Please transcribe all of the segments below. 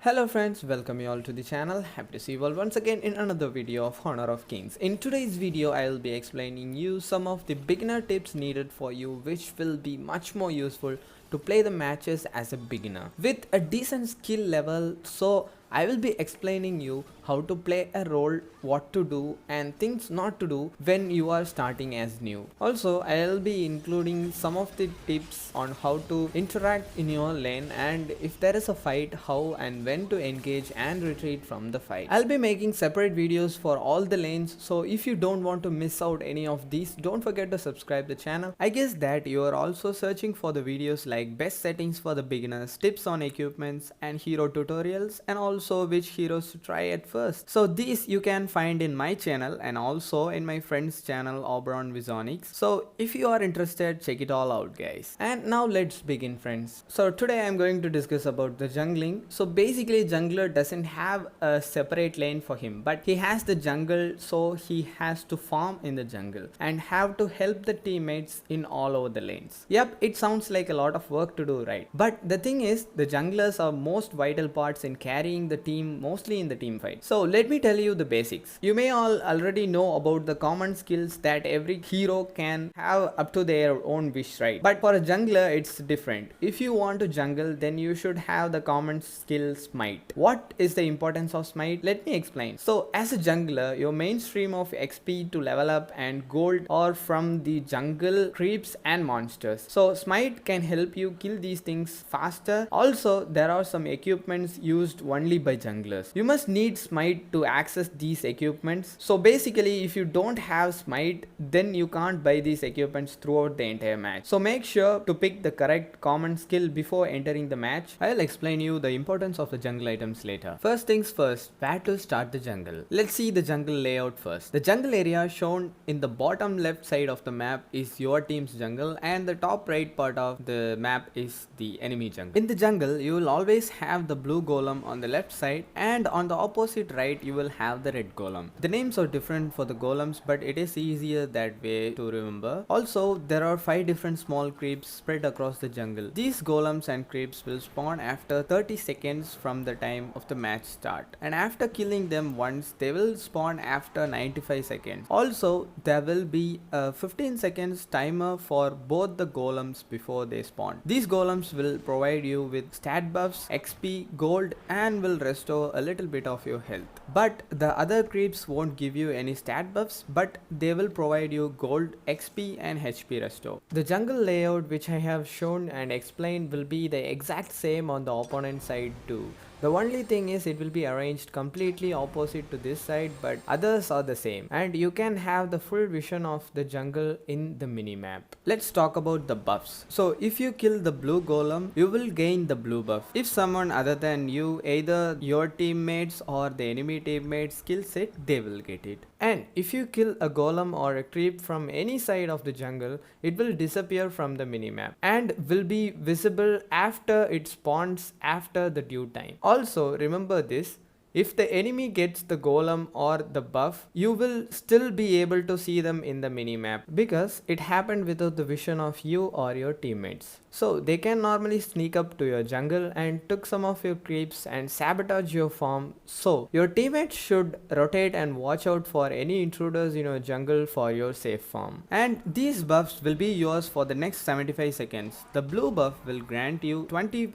Hello friends, welcome you all to the channel. Happy to see you all once again in another video of Honor of Kings. In today's video, I will be explaining you some of the beginner tips needed for you, which will be much more useful to play the matches as a beginner with a decent skill level. So I will be explaining you how to play a role, what to do and things not to do when you are starting as new. Also, I will be including some of the tips on how to interact in your lane, and if there is a fight, how and when to engage and retreat from the fight. I'll be making separate videos for all the lanes, so if you don't want to miss out any of these, don't forget to subscribe the channel. I guess that you are also searching for the videos like best settings for the beginners, tips on equipments and hero tutorials, and also which heroes to try at first. So these you can find in my channel and also in my friend's channel Auberon Wizonix. So if you are interested, check it all out guys. And now let's begin friends. So today I'm going to discuss about the jungling. So basically jungler doesn't have a separate lane for him, but he has the jungle, so he has to farm in the jungle and have to help the teammates in all over the lanes. Yep, it sounds like a lot of work to do, right? But the thing is, the junglers are most vital parts in carrying the team, mostly in the team fight. So let me tell you the basics. You may all already know about the common skills that every hero can have up to their own wish, right? But for a jungler it's different. If you want to jungle, then you should have the common skill smite. What is the importance of smite? Let me explain. So as a jungler, your main stream of XP to level up and gold are from the jungle creeps and monsters. So smite can help you kill these things faster. Also, there are some equipments used only by junglers. You must need smite to access these equipments. So basically, if you don't have smite, then you can't buy these equipments throughout the entire match. So make sure to pick the correct common skill before entering the match. I'll explain you the importance of the jungle items later. First things first, where to start the jungle. Let's see the jungle layout first. The jungle area shown in the bottom left side of the map is your team's jungle, and the top right part of the map is the enemy jungle. In the jungle, you will always have the blue golem on the left side, and on the opposite right you will have the red golem. The names are different for the golems, but it is easier that way to remember. Also, there are 5 different small creeps spread across the jungle. These golems and creeps will spawn after 30 seconds from the time of the match start, and after killing them once, they will spawn after 95 seconds. Also, there will be a 15 seconds timer for both the golems before they spawn. These golems will provide you with stat buffs, XP, gold, and will restore a little bit of your health. But the other creeps won't give you any stat buffs, but they will provide you gold, XP and HP restore. The jungle layout which I have shown and explained will be the exact same on the opponent side too. The only thing is it will be arranged completely opposite to this side, but others are the same, and you can have the full vision of the jungle in the minimap. Let's talk about the buffs. So if you kill the blue golem, you will gain the blue buff. If someone other than you, either your teammates or the enemy teammates kills it, they will get it. And if you kill a golem or a creep from any side of the jungle, it will disappear from the minimap and will be visible after it spawns after the due time. Also, remember this. If the enemy gets the golem or the buff, you will still be able to see them in the minimap because it happened without the vision of you or your teammates. So they can normally sneak up to your jungle and took some of your creeps and sabotage your farm. So your teammates should rotate and watch out for any intruders in your jungle for your safe farm. And these buffs will be yours for the next 75 seconds. The blue buff will grant you 20%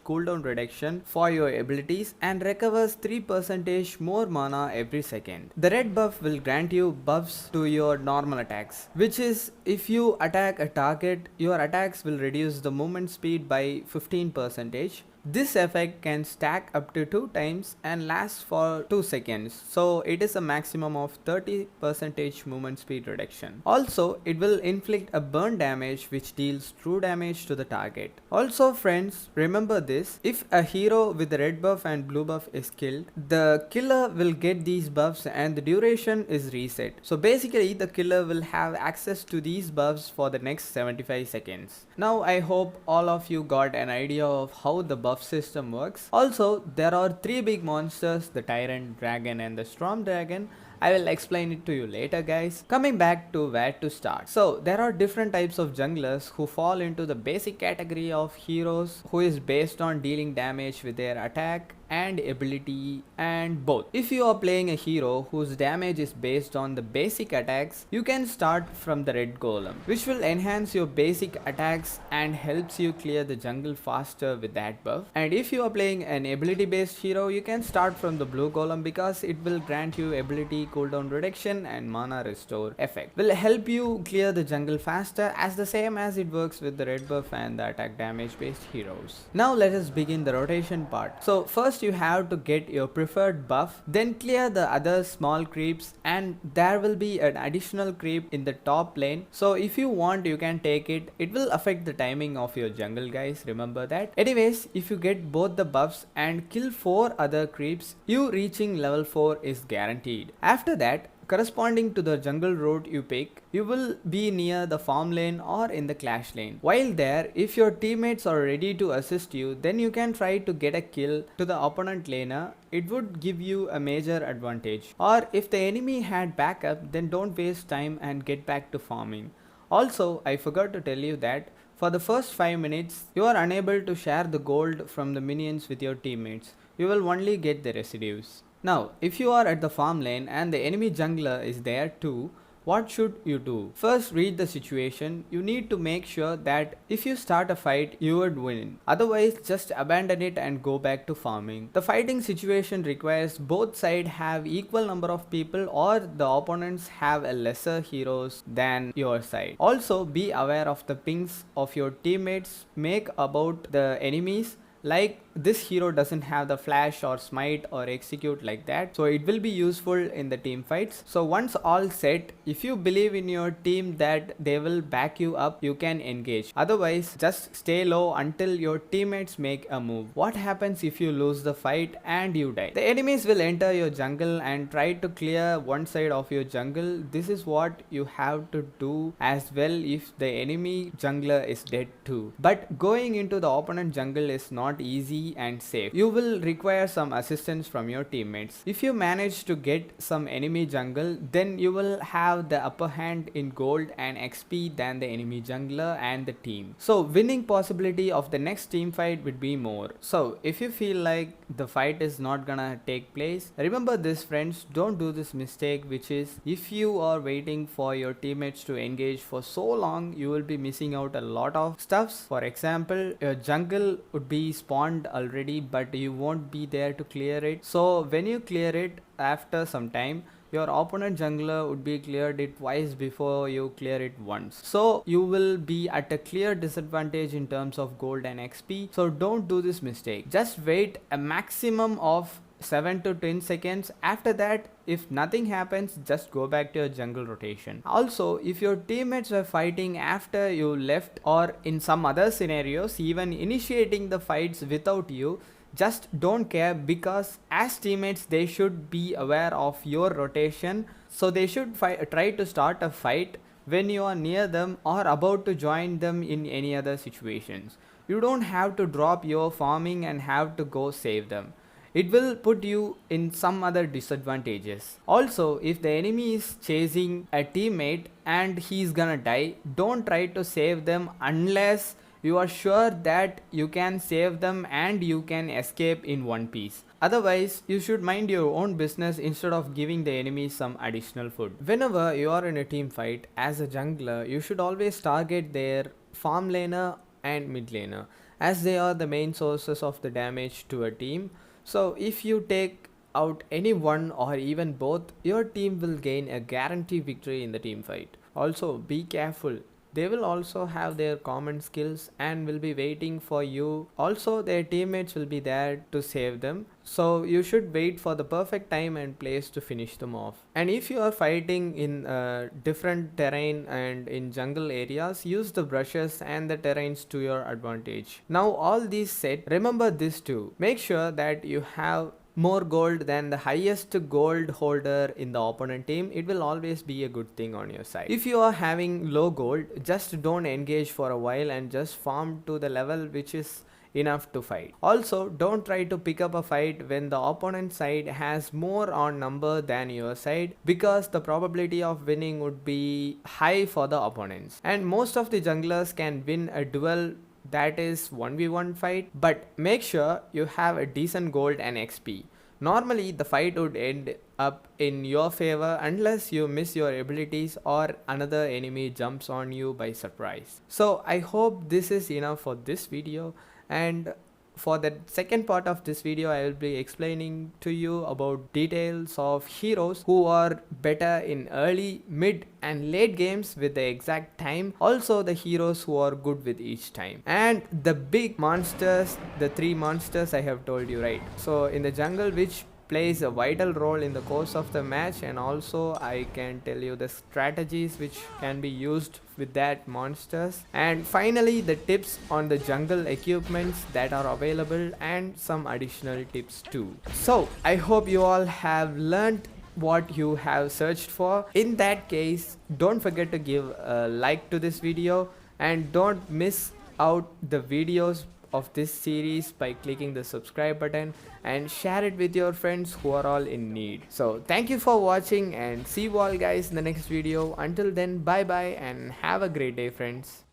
cooldown reduction for your abilities and recovers 3% more mana every second. The red buff will grant you buffs to your normal attacks, which is if you attack a target, your attacks will reduce the movement speed by 15%. This effect can stack up to 2 times and lasts for 2 seconds, so it is a maximum of 30% movement speed reduction. Also, it will inflict a burn damage which deals true damage to the target. Also friends, remember this, if a hero with the red buff and blue buff is killed, the killer will get these buffs and the duration is reset. So basically the killer will have access to these buffs for the next 75 seconds. Now I hope all of you got an idea of how the buff system works. Also, there are 3 big monsters, the Tyrant, Dragon and the Storm Dragon. I will explain it to you later guys. Coming back to where to start. So there are different types of junglers who fall into the basic category of heroes who is based on dealing damage with their attack and ability and both. If you are playing a hero whose damage is based on the basic attacks, you can start from the red golem, which will enhance your basic attacks and helps you clear the jungle faster with that buff. And if you are playing an ability based hero, you can start from the blue golem because it will grant you ability cooldown reduction and mana restore effect. Will help you clear the jungle faster, as the same as it works with the red buff and the attack damage based heroes. Now let us begin the rotation part. So first you have to get your preferred buff, then clear the other small creeps, and there will be an additional creep in the top lane. So if you want, you can take it. It will affect the timing of your jungle, guys, remember that. Anyways, if you get both the buffs and kill 4 other creeps, you reaching level 4 is guaranteed. After that, corresponding to the jungle route you pick, you will be near the farm lane or in the clash lane. While there, if your teammates are ready to assist you, then you can try to get a kill to the opponent laner. It would give you a major advantage. Or if the enemy had backup, then don't waste time and get back to farming. Also, I forgot to tell you that for the first 5 minutes, you are unable to share the gold from the minions with your teammates. You will only get the residues. Now, if you are at the farm lane and the enemy jungler is there too, what should you do? First, read the situation. You need to make sure that if you start a fight, you would win. Otherwise, just abandon it and go back to farming. The fighting situation requires both sides have equal number of people or the opponents have a lesser heroes than your side. Also, be aware of the pings of your teammates make about the enemies. Like this hero doesn't have the flash or smite or execute like that, so it will be useful in the team fights. So once all set, if you believe in your team that they will back you up, you can engage. Otherwise, just stay low until your teammates make a move. What happens if you lose the fight and you die? The enemies will enter your jungle and try to clear one side of your jungle. This is what you have to do as well if the enemy jungler is dead too. But going into the opponent jungle is not easy and safe. You will require some assistance from your teammates. If you manage to get some enemy jungle, then you will have the upper hand in gold and XP than the enemy jungler and the team. So winning possibility of the next team fight would be more. So if you feel like the fight is not gonna take place, remember this, friends, don't do this mistake, which is if you are waiting for your teammates to engage for so long, you will be missing out a lot of stuffs. For example, your jungle would be spawned already, but you won't be there to clear it. So when you clear it after some time, your opponent jungler would be cleared it twice before you clear it once. So you will be at a clear disadvantage in terms of gold and XP. So don't do this mistake. Just wait a maximum of 7 to 10 seconds. After that, if nothing happens, just go back to your jungle rotation. Also, if your teammates were fighting after you left or in some other scenarios even initiating the fights without you, just don't care, because as teammates they should be aware of your rotation. So they should try to start a fight when you are near them or about to join them in any other situations. You don't have to drop your farming and have to go save them. It will put you in some other disadvantages. Also, if the enemy is chasing a teammate and he's gonna die, don't try to save them unless you are sure that you can save them and you can escape in one piece. Otherwise, you should mind your own business instead of giving the enemy some additional food. Whenever you are in a team fight as a jungler, you should always target their farm laner and mid laner, as they are the main sources of the damage to a team. So if you take out any one or even both, your team will gain a guaranteed victory in the team fight. Also, be careful. They will also have their common skills and will be waiting for you. Also, their teammates will be there to save them. So you should wait for the perfect time and place to finish them off. And if you are fighting in different terrain and in jungle areas, use the brushes and the terrains to your advantage. Now all these said, remember this too. Make sure that you have more gold than the highest gold holder in the opponent team. It will always be a good thing on your side. If you are having low gold, just don't engage for a while and just farm to the level which is enough to fight. Also, don't try to pick up a fight when the opponent side has more on number than your side, because the probability of winning would be high for the opponents. And most of the junglers can win a duel that is 1v1 fight, but make sure you have a decent gold and XP. Normally the fight would end up in your favor unless you miss your abilities or another enemy jumps on you by surprise. So I hope this is enough for this video, and for the second part of this video I will be explaining to you about details of heroes who are better in early, mid and late games with the exact time, also the heroes who are good with each time, and the big monsters, the 3 monsters I have told you, right? So in the jungle, which plays a vital role in the course of the match, and also I can tell you the strategies which can be used with that monsters, and finally the tips on the jungle equipments that are available and some additional tips too. So I hope you all have learned what you have searched for. In that case, don't forget to give a like to this video and don't miss out the videos of this series by clicking the subscribe button and share it with your friends who are all in need. So thank you for watching and see you all guys in the next video. Until then, bye bye and have a great day, friends.